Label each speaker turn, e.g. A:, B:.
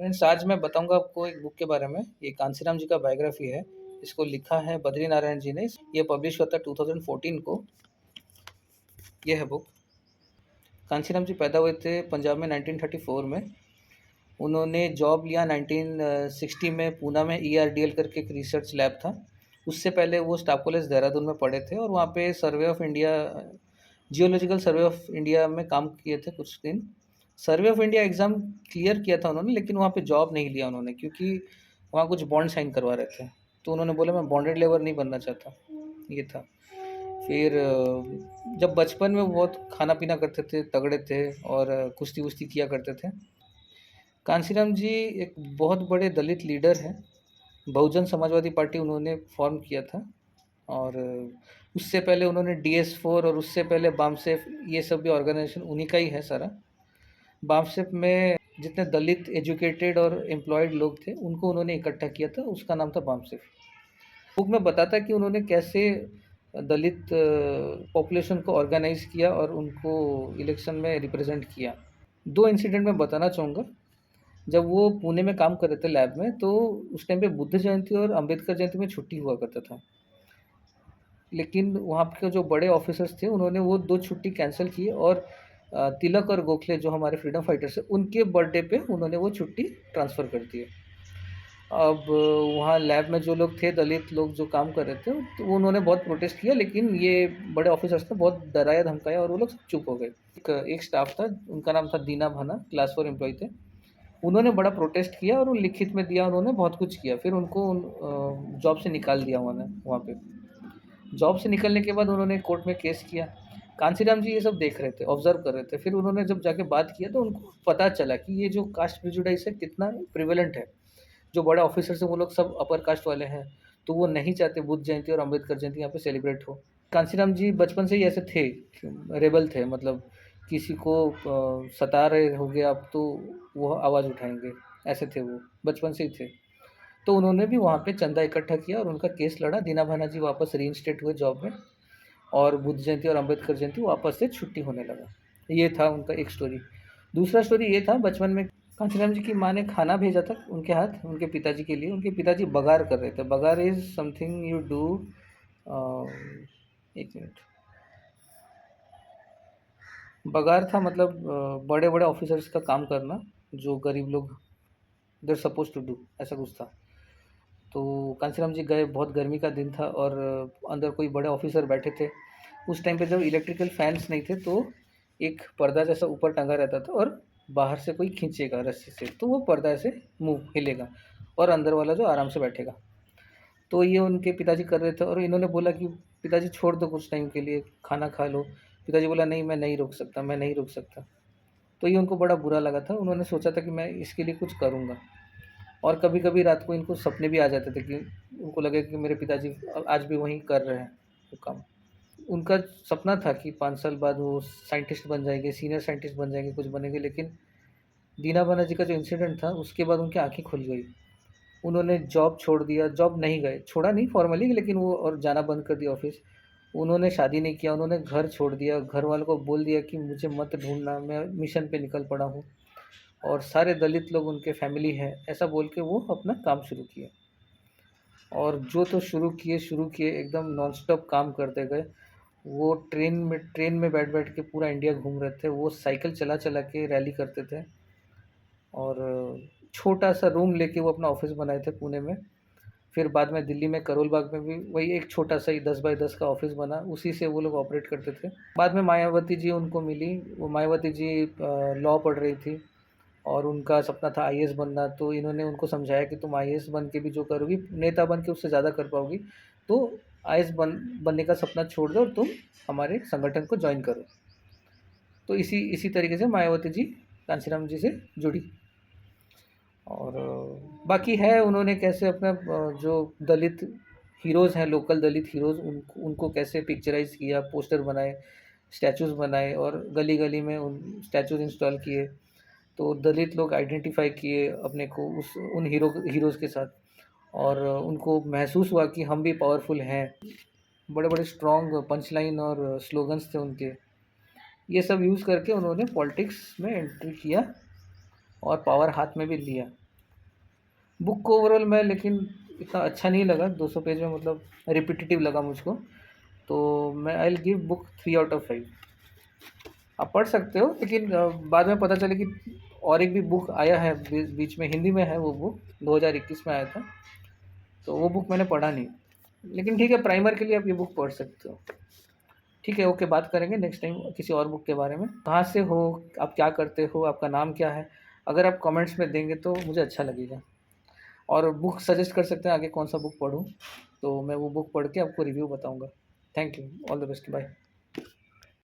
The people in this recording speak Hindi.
A: फ्रेंड्स, आज मैं बताऊँगा आपको एक बुक के बारे में। ये कांशीराम जी का बायोग्राफ़ी है। इसको लिखा है बद्री नारायण जी ने। ये पब्लिश हुआ था 2014 को। ये है बुक। कांशीराम जी पैदा हुए थे पंजाब में 1934 में। उन्होंने जॉब लिया 1960 में पूना में ERDL करके एक रिसर्च लैब था। उससे पहले वो स्टाफ कॉलेज देहरादून में पढ़े थे और वहाँ पे survey of India, geological survey of India में काम किए थे कुछ दिन। Survey of India exam clear किया था उन्होंने, लेकिन वहाँ पे जॉब नहीं लिया उन्होंने, क्योंकि वहाँ कुछ बॉन्ड साइन करवा रहे थे। तो उन्होंने बोला मैं बॉन्डेड लेबर नहीं बनना चाहता, ये था। फिर जब बचपन में वो बहुत खाना-पीना करते थे, तगड़े थे और कुश्ती-वुश्ती किया करते थे। कांशीराम जी एक बहुत बड़े दलित लीडर हैं। बहुजन समाजवादी पार्टी उन्होंने फ़ॉर्म किया था और उससे पहले उन्होंने DS4 और उससे पहले बामसेफ, ये सब भी ऑर्गेनाइजेशन उन्हीं का ही है सारा। बामसेफ में जितने दलित एजुकेटेड और एम्प्लॉयड लोग थे उनको उन्होंने इकट्ठा किया था, उसका नाम था बामसेफ। बुक में बताता है कि उन्होंने कैसे दलित पॉपुलेशन को ऑर्गेनाइज़ किया और उनको इलेक्शन में रिप्रेजेंट किया। 2 इंसिडेंट मैं बताना चाहूँगा। जब वो पुणे में काम कर रहे थे लैब में, तो उस टाइम पे बुद्ध जयंती और अम्बेडकर जयंती में छुट्टी हुआ करता था। लेकिन वहाँ के जो बड़े ऑफिसर्स थे उन्होंने वो 2 छुट्टी कैंसल की और तिलक और गोखले जो हमारे फ्रीडम फाइटर्स हैं, उनके बर्थडे पे उन्होंने वो छुट्टी ट्रांसफ़र कर दी है। अब वहाँ लैब में जो लोग थे, दलित लोग जो काम कर रहे थे, तो वो उन्होंने बहुत प्रोटेस्ट किया, लेकिन ये बड़े ऑफिसर्स ने बहुत डराया-धमकाया और वो लोग सब चुप हो गए। एक स्टाफ था, उनका नाम था दीना भाना, क्लास 4 एम्प्लॉयी थे। उन्होंने बड़ा प्रोटेस्ट किया और वो लिखित में दिया, उन्होंने बहुत कुछ किया। फिर उनको जॉब से निकाल दिया उन्होंने वहाँ पे। जॉब से निकलने के बाद उन्होंने कोर्ट में केस किया। कांशीराम जी ये सब देख रहे थे, ऑब्ज़र्व कर रहे थे। फिर उन्होंने जब जाके बात किया तो उनको पता चला कि ये जो कास्ट प्रेजुडिस है कितना प्रिवेलेंट है। जो बड़े ऑफिसर्स हैं वो लोग सब अपर कास्ट वाले हैं, तो वो नहीं चाहते बुद्ध जयंती और अम्बेडकर जयंती यहाँ पे सेलिब्रेट हो। कांशीराम जी बचपन से ही ऐसे थे, रेबल थे, मतलब किसी को सता रहे होगे आप तो वो आवाज़ उठाएँगे, ऐसे थे वो, बचपन से ही थे। तो उन्होंने भी वहाँ पे चंदा इकट्ठा किया और उनका केस लड़ा। दीना भाना जी वापस रीइंस्टेट हुए जॉब में और बुद्ध जयंती और अम्बेडकर जयंती वापस से छुट्टी होने लगा। ये था उनका एक स्टोरी। दूसरा स्टोरी ये था, बचपन में कांशीराम जी की माँ ने खाना भेजा था उनके हाथ, उनके पिताजी के लिए। उनके पिताजी बगार कर रहे थे। बगार इज़ समथिंग यू डू, एक मिनट। बगार था मतलब बड़े-बड़े ऑफिसर्स का काम करना, जो गरीब लोग they are supposed to do, ऐसा कुछ था। तो कांशीराम जी गए, बहुत गर्मी का दिन था और अंदर कोई बड़े ऑफिसर बैठे थे। उस टाइम पे जब इलेक्ट्रिकल फैन्स नहीं थे, तो एक पर्दा जैसा ऊपर टंगा रहता था और बाहर से कोई खींचेगा रस्सी से, तो वो पर्दा ऐसे मूव हिलेगा और अंदर वाला जो आराम से बैठेगा। तो ये उनके पिताजी कर रहे थे और इन्होंने बोला कि पिताजी छोड़ दो कुछ टाइम के लिए, खाना खा लो। पिताजी बोला नहीं, मैं नहीं रोक सकता, मैं नहीं रोक सकता। तो ये उनको बड़ा बुरा लगा था। उन्होंने सोचा था कि मैं इसके लिए कुछ करूँगा। और कभी-कभी रात को इनको सपने भी आ जाते थे कि उनको लगे कि मेरे पिताजी आज भी वहीं कर रहे हैं वो काम। उनका सपना था कि 5 साल बाद वो साइंटिस्ट बन जाएँगे, सीनियर साइंटिस्ट बन जाएँगे, कुछ बनेंगे, लेकिन दीना बानार्जी का जो इंसिडेंट था उसके बाद उनकी आँखें खुल गई। उन्होंने जॉब छोड़ दिया, जॉब नहीं गए, छोड़ा नहीं फॉर्मली, लेकिन वो और जाना बंद कर दिया ऑफ़िस। उन्होंने शादी नहीं किया, उन्होंने घर छोड़ दिया, घर वालों को बोल दिया कि मुझे मत ढूँढना, मैं मिशन पे निकल पड़ा हूँ। और सारे दलित लोग उनके फैमिली हैं, ऐसा बोल के वो अपना काम शुरू किए। और जो तो शुरू किए एकदम नॉन-स्टॉप काम करते गए। वो ट्रेन में बैठ-बैठ के पूरा इंडिया घूम रहे थे। वो साइकिल चला-चला के रैली करते थे और छोटा-सा रूम लेके वो अपना ऑफ़िस बनाए थे पुणे में। फिर बाद में दिल्ली में करोल बाग में भी वही एक छोटा-सा ही 10 बाय 10 का ऑफ़िस बना, उसी से वो लोग ऑपरेट करते थे। बाद में मायावती जी उनको मिली। वो मायावती जी लॉ पढ़ रही थी और उनका सपना था आईएएस बनना, तो इन्होंने उनको समझाया कि तुम आईएएस बन के भी जो करोगी, नेता बन के उससे ज़्यादा कर पाओगी, तो आईएएस बनने का सपना छोड़ दो और तुम हमारे संगठन को जॉइन करो। तो इसी इसी तरीके से मायावती जी कांशीराम जी से जुड़ी। और बाकी है उन्होंने कैसे अपना जो दलित हीरोज़ हैं, लोकल दलित हीरोज़, उनको उनको कैसे पिक्चराइज़ किया, पोस्टर बनाए, स्टैचूज़ बनाए और गली-गली में उन स्टैचूज़ इंस्टॉल किए। तो दलित लोग आइडेंटिफ़ाई किए अपने को उस उन हीरोज़ के साथ और उनको महसूस हुआ कि हम भी पावरफुल हैं। बड़े-बड़े स्ट्रॉन्ग पंच लाइन और स्लोगन्स थे उनके। ये सब यूज़ करके उन्होंने पॉलिटिक्स में एंट्री किया और पावर हाथ में भी लिया। बुक को ओवरऑल मैं लेकिन इतना अच्छा नहीं लगा, 200 पेज में मतलब रिपीटेटिव लगा मुझको, तो मैं आई विल गिव बुक 3/5। आप पढ़ सकते हो, लेकिन बाद में पता चले कि और एक भी बुक आया है बीच में, हिंदी में है वो बुक, 2021 में आया था, तो वो बुक मैंने पढ़ा नहीं। लेकिन ठीक है, प्राइमर के लिए आप ये बुक पढ़ सकते हो। ठीक है, ओके, बात करेंगे नेक्स्ट टाइम किसी और बुक के बारे में। कहाँ से हो, आप क्या करते हो, आपका नाम क्या है, अगर आप कमेंट्स में देंगे तो मुझे अच्छा लगेगा। और बुक सजेस्ट कर सकते हैं आगे कौन सा बुक पढूं, तो मैं वो बुक पढ़ के आपको रिव्यू बताऊंगा। Thank you, all the best, bye.